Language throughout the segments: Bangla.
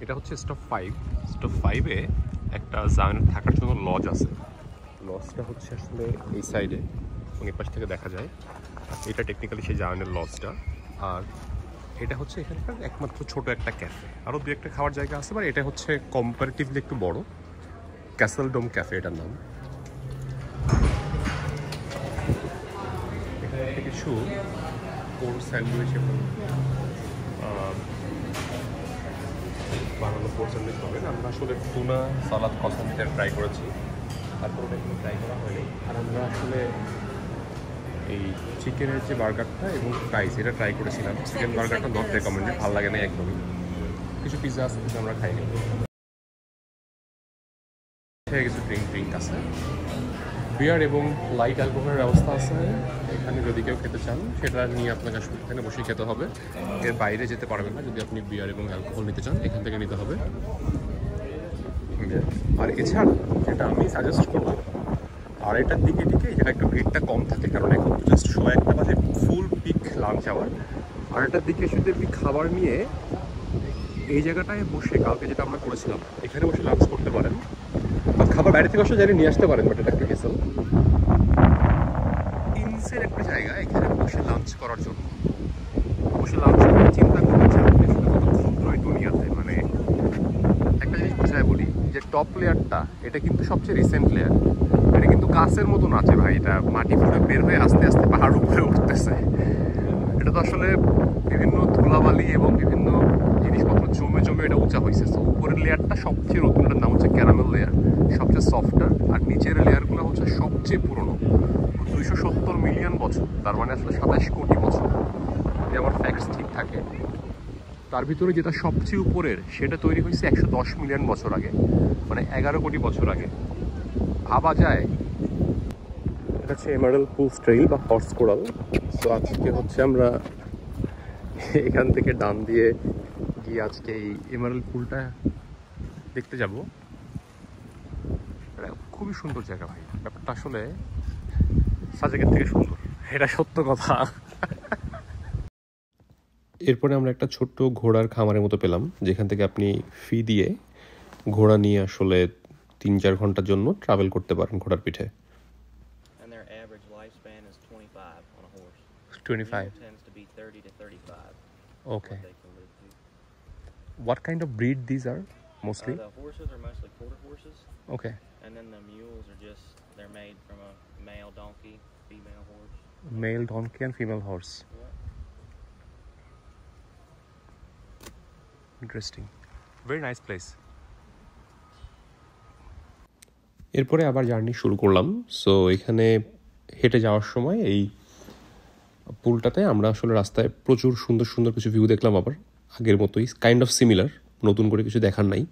এটা হচ্ছে স্টপ 5। স্টপ 5-এ একটা জায়গা থাকার জন্য লজ আছে। লজটা হচ্ছে আসলে এই সাইডে, এই পাশ থেকে দেখা যায়। এটা টেকনিক্যালি সেই জায়গার লজটা। আর এটা হচ্ছে এখানকার একমাত্র ছোট একটা ক্যাফে। আরও দু একটা খাওয়ার জায়গা আছে, বাট এটা হচ্ছে কম্পারেটিভলি একটু বড়। ক্যাসেল ডোম ক্যাফে এটার নাম। এখানে কিছু কোল্ড স্যান্ডউইচ এবং বানানো কোল্ড স্যান্ডউইচ পাবেন। আমরা আসলে টুনা সালাদ কসমিটা ট্রাই করেছি, তারপর ওটা এখানে ট্রাই করা হয়নি। আর আমরা আসলে এই চিকেনের যে বার্গারটা এবং ফ্রাইস এটা ট্রাই করেছিলাম। চিকেন বার্গারটা নট রেকমেন্ডেড, ভালো লাগে না একদমই। কিছু পিৎজা আছে কিন্তু আমরা খাইনি। কিছু ড্রিঙ্ক আছে, বিয়ার এবং লাইট অ্যালকোহলের ব্যবস্থা আছে এখানে। যদি কেউ খেতে চান সেটা নিয়ে আপনাকে আসলে এখানে বসেই খেতে হবে, এর বাইরে যেতে পারবেন না। যদি আপনি বিয়ার এবং অ্যালকোহল নিতে চান এখান থেকে নিতে হবে। আর এছাড়া যেটা আমি সাজেস্ট করবো, আড়াইটার দিকে যেটা একটু ভিড়টা কম থাকে, কারণ এখন তো জাস্ট 1:00 বাজে, ফুল পিক লাঞ্চ আওয়ার। আড়াইটার দিকে যদি আপনি খাবার নিয়ে এই জায়গাটায় বসে, কালকে যেটা আমরা করেছিলাম, এখানে বসে লাঞ্চ করতে পারেন। আর খাবার বাইরে থেকে অবশ্যই জানি নিয়ে আসতে পারেন, বাট এটা একটা হেসেল। ইনসের একটা জায়গা এখানে বসে লাঞ্চ করার জন্য। বসে লাঞ্চ করে চিন্তা করতে চান আসলে কত ক্ষুদ্র এই দুনিয়াতে। মানে একটা জিনিস বোঝায় বলি, যে টপ লেয়ারটা এটা কিন্তু সবচেয়ে রিসেন্ট লেয়ার। এটা কিন্তু গাছের মতন আছে ভাই, এটা মাটি ফুটে বের হয়ে আস্তে আস্তে পাহাড় উপরে উঠতেছে। এটা তো আসলে বিভিন্ন ধুলাবালি এবং বিভিন্ন জিনিসপত্র জমে জমে এটা উঁচা হয়েছে। তো উপরের লেয়ারটা সবচেয়ে নতুন, এটার নাম হচ্ছে ক্যারামেল লেয়ার, সবচেয়ে সফটার। আর নিচের লেয়ারগুলো হচ্ছে সবচেয়ে পুরনো, 270 মিলিয়ন বছর, তার মানে আসলে 27 কোটি বছর, যদি আমার ফ্যাক্টস ঠিক থাকে। তার ভিতরে যেটা সবচেয়ে উপরের সেটা তৈরি হয়েছে 110 মিলিয়ন বছর আগে, মানে 11 কোটি বছর আগে। ভাবা যায়। এটা হচ্ছে এমারাল্ড পুলস ট্রেইল বা হর্স কোরাল। তো আজকে হচ্ছে আমরা এখান থেকে ডান দিয়ে গিয়ে আজকে এই এমারাল্ড পুলটা দেখতে যাব। এটা খুবই সুন্দর জায়গা ভাই, ব্যাপারটা আসলে সাজেকের থেকে সুন্দর, এটা সত্য কথা। এরপরে আমরা একটা ছোট্ট ঘোড়ার খামারের মতো পেলাম, যেখান থেকে আপনি ফি দিয়ে ঘোড়া নিয়ে আসলে 3-4 ঘন্টার জন্য ট্রাভেল করতে পারেন ঘোড়ার পিঠে। 25 tends to be 30 to 35. Okay. What they can live to. What kind of breed these are mostly? The horses are mostly quarter horses. Okay. And then the mules are they're made from a male donkey, female horse. Male donkey and female horse. Yeah. Interesting. Very nice place. এরপরে আবার জার্নি শুরু করলাম। সো এখানে হেঁটে যাওয়ার সময় এই পুলটাতে আমরা আসলে রাস্তায় প্রচুর সুন্দর সুন্দর কিছু ভিউ দেখলাম। আবার আগের মতোই কাইন্ড অফ সিমিলার, নতুন করে কিছু দেখার নাই।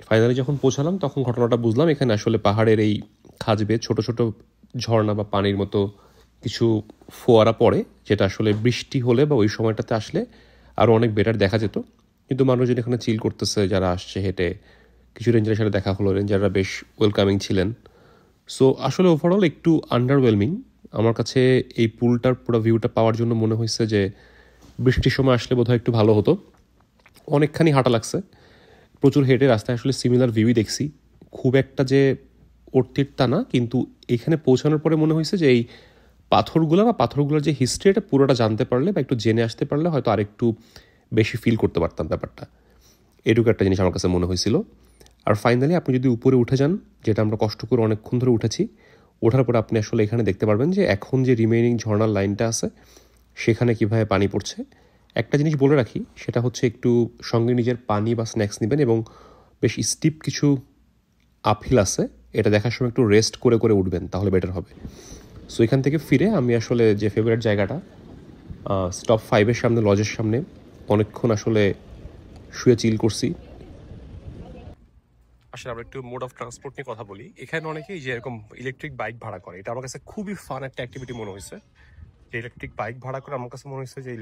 ফাইনালি যখন পৌঁছালাম তখন ঘটনাটা বুঝলাম, এখানে আসলে পাহাড়ের এই খাঁজ বেয়ে ছোটো ছোটো ঝর্ণা বা পানির মতো কিছু ফোয়ারা পড়ে, যেটা আসলে বৃষ্টি হলে বা ওই সময়টাতে আসলে আরও অনেক বেটার দেখা যেত। কিন্তু মানুষজন এখানে চিল করতেছে, যারা আসছে হেঁটে। কিছু রেঞ্জারের সাথে দেখা হলো, রেঞ্জাররা বেশ ওয়েলকামিং ছিলেন। সো আসলে ওভারঅল একটু আন্ডারওয়েলমিং আমার কাছে। এই পুলটার পুরো ভিউটা পাওয়ার জন্য মনে হয়েছে যে বৃষ্টির সময় আসলে বোধহয় একটু ভালো হতো। অনেকখানি হাঁটা লাগছে, প্রচুর হেঁটে রাস্তায় আসলে সিমিলার ভিউই দেখছি। খুব একটা যে অর্থির তা না, কিন্তু এখানে পৌঁছানোর পরে মনে হয়েছে যে এই পাথরগুলোর যে হিস্ট্রি, এটা পুরোটা জানতে পারলে বা একটু জেনে আসতে পারলে হয়তো আরেকটু বেশি ফিল করতে পারতাম ব্যাপারটা। এটুকু একটা জিনিস আমার কাছে মনে হয়েছিল। আর ফাইনালি আপনি যদি উপরে উঠে যান, যেটা আমরা কষ্ট করে অনেকক্ষণ ধরে উঠেছি, ওঠার পরে আপনি আসলে এখানে দেখতে পারবেন যে এখন যে রিমেইনিং ঝর্ণার লাইনটা আছে সেখানে কীভাবে পানি পড়ছে। একটা জিনিস বলে রাখি, সেটা হচ্ছে একটু সঙ্গে নিজের পানি বা স্ন্যাক্স নেবেন, এবং বেশ স্টিপ কিছু আপহিল আছে, এটা দেখার সময় একটু রেস্ট করে করে উঠবেন, তাহলে বেটার হবে। সো এখান থেকে ফিরে আমি আসলে যে ফেভারিট জায়গাটা, স্টপ 5-এর সামনে, লজের সামনে অনেকক্ষণ আসলে শুয়ে চিল করছি। আসলে আমরা একটু মোড অফ ট্রান্সপোর্ট নিয়ে কথা বলি। এখানে অনেকেই যে এরকম ইলেকট্রিক বাইক ভাড়া করে, এটা আমার কাছে খুবই ফান একটা অ্যাক্টিভিটি মনে হয়েছে। যে ইলেকট্রিক বাইক ভাড়া করে আমার কাছে মনে হয়েছে যে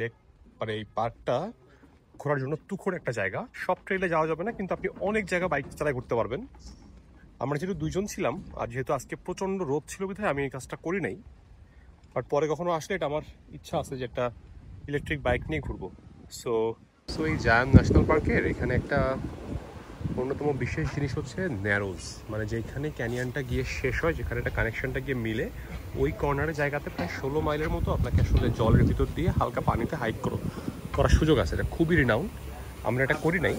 মানে এই পার্কটা ঘোরার জন্য তুখোর একটা জায়গা। সব ট্রেলে যাওয়া যাবে না, কিন্তু আপনি অনেক জায়গা বাইক চালায় ঘুরতে পারবেন। আমরা যেহেতু 2 জন ছিলাম, আর যেহেতু আজকে প্রচণ্ড রোদ ছিল বিধায় আমি এই কাজটা করি নাই, বাট পরে কখনো আসলে এটা আমার ইচ্ছা আছে যে একটা ইলেকট্রিক বাইক নিয়ে ঘুরবো। সো সো এই জায়ান ন্যাশনাল পার্কের এখানে একটা অন্যতম বিশেষ জিনিস হচ্ছে ন্যারোজ, মানে যেখানে ক্যানিয়নটা গিয়ে শেষ হয়, যেখানে একটা কানেকশনটা গিয়ে মিলে, ওই কর্নারের জায়গাতে প্রায় 16 মাইলের মতো আপনাকে আসলে জলের ভিতর দিয়ে হালকা পানিতে হাইক করার সুযোগ আছে। এটা খুবই রিনাউন্ড, আমরা এটা করি নাই।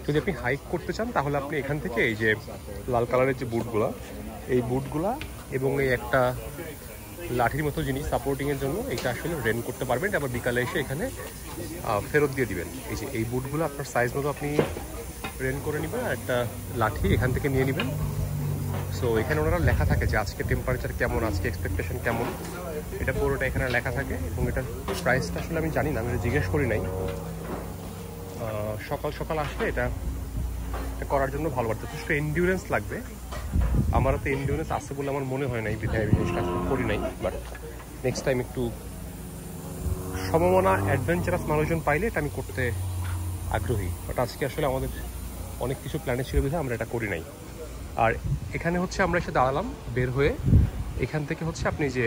যদি আপনি হাইক করতে চান তাহলে আপনি এখান থেকে এই যে লাল কালারের যে বুটগুলা, এই বুটগুলা এবং এই একটা লাঠির মতো জিনিস সাপোর্টিংয়ের জন্য এটা আসলে রেন্ট করতে পারবেন। আবার বিকালে এসে এখানে ফেরত দিয়ে দিবেন। এই যে এই বুটগুলো আপনার সাইজ মতো আপনি রেন্ট করে নেবেন, আর একটা লাঠি এখান থেকে নিয়ে নেবেন। সো এখানে ওনারা লেখা থাকে যে আজকে টেম্পারেচার কেমন, আজকে এক্সপেকটেশন কেমন, এটা পুরোটা এখানে লেখা থাকে। এবং এটার প্রাইসটা আসলে আমি জানি না, আমি জিজ্ঞেস করি নাই। সকাল সকাল আসলে এটা করার জন্য ভালো, যথেষ্ট এন্ডিউরেন্স লাগবে। আমারও তো এন্ডিউরেন্স আছে বলে আমার মনে হয় নাই, বিধায় জিনিসটা করি নাই। বাট নেক্সট টাইম একটু সম্ভাবনা অ্যাডভেঞ্চারাস মানুষজন পাইলে এটা আমি করতে আগ্রহী। বাট আজকে আসলে আমাদের অনেক কিছু প্ল্যানে ছিল বিধায় আমরা এটা করি নাই। আর এখানে হচ্ছে আমরা এসে দাঁড়ালাম বের হয়ে, এখান থেকে হচ্ছে আপনি যে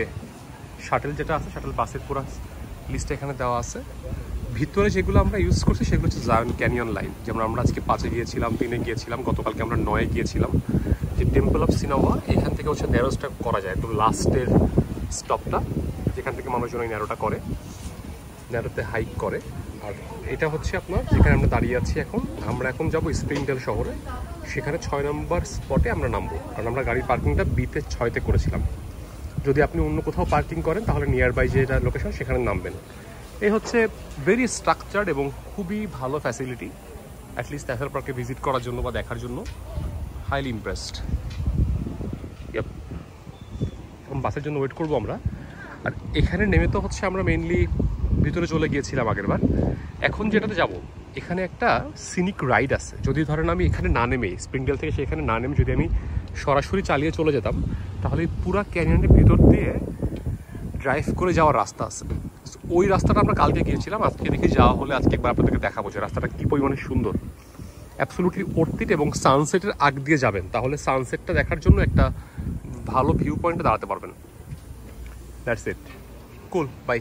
শাটেল যেটা আছে, শাটেল বাসের পুরো লিস্টটা এখানে দেওয়া আছে। ভিতরে যেগুলো আমরা ইউজ করছি সেগুলো হচ্ছে জায়ান ক্যানিয়ন লাইন, যেমন আমরা আজকে 5-এ গিয়েছিলাম, 3-এ গিয়েছিলাম, গতকালকে আমরা 9-এ গিয়েছিলাম। যে টেম্পল অফ সিনাওয়া, এখান থেকে হচ্ছে ন্যারোসটা করা যায়, একদম লাস্টের স্টপটা যেখান থেকে মানুষজন ওই ন্যারোটা করে, ন্যারোতে হাইক করে। আর এটা হচ্ছে আপনার যেখানে আমরা দাঁড়িয়ে আছি এখন, আমরা এখন যাবো স্প্রিংডেল শহরে। সেখানে 6 নম্বর স্পটে আমরা নামবো, কারণ আমরা গাড়ির পার্কিংটা বিতে 6-তে করেছিলাম। যদি আপনি অন্য কোথাও পার্কিং করেন তাহলে নিয়ার বাই যেটা লোকেশন সেখানে নামবেন। এই হচ্ছে ভেরি স্ট্রাকচার্ড এবং খুবই ভালো ফ্যাসিলিটি, অ্যাটলিস্ট ন্যাশনাল পার্কে ভিজিট করার জন্য বা দেখার জন্য। Highly impressed. বাসের জন্য ওয়েট করবো আমরা। আর এখানে নেমে তো হচ্ছে আমরা মেইনলি ভিতরে চলে গিয়েছিলাম আগেরবার। এখন যেটাতে যাব, এখানে একটা সিনিক রাইড আছে। যদি ধরেন আমি এখানে না নেমে, স্প্রিংডেল থেকে সেখানে না নেমে যদি আমি সরাসরি চালিয়ে চলে যেতাম, তাহলে পুরা ক্যানিয়নের ভিতর দিয়ে ড্রাইভ করে যাওয়ার রাস্তা আছে। ওই রাস্তাটা আমরা কালকে গিয়েছিলাম, আজকে দেখি যাওয়া হলে আজকে একবার আপনাদেরকে দেখাবো যে রাস্তাটা কী পরিমাণে সুন্দর। অ্যাবসলুটলি অর্থিট, এবং সানসেটের আগ দিয়ে যাবেন, তাহলে সানসেটটা দেখার জন্য একটা ভালো ভিউ পয়েন্টে দাঁড়াতে পারবেন। That's it, cool, by.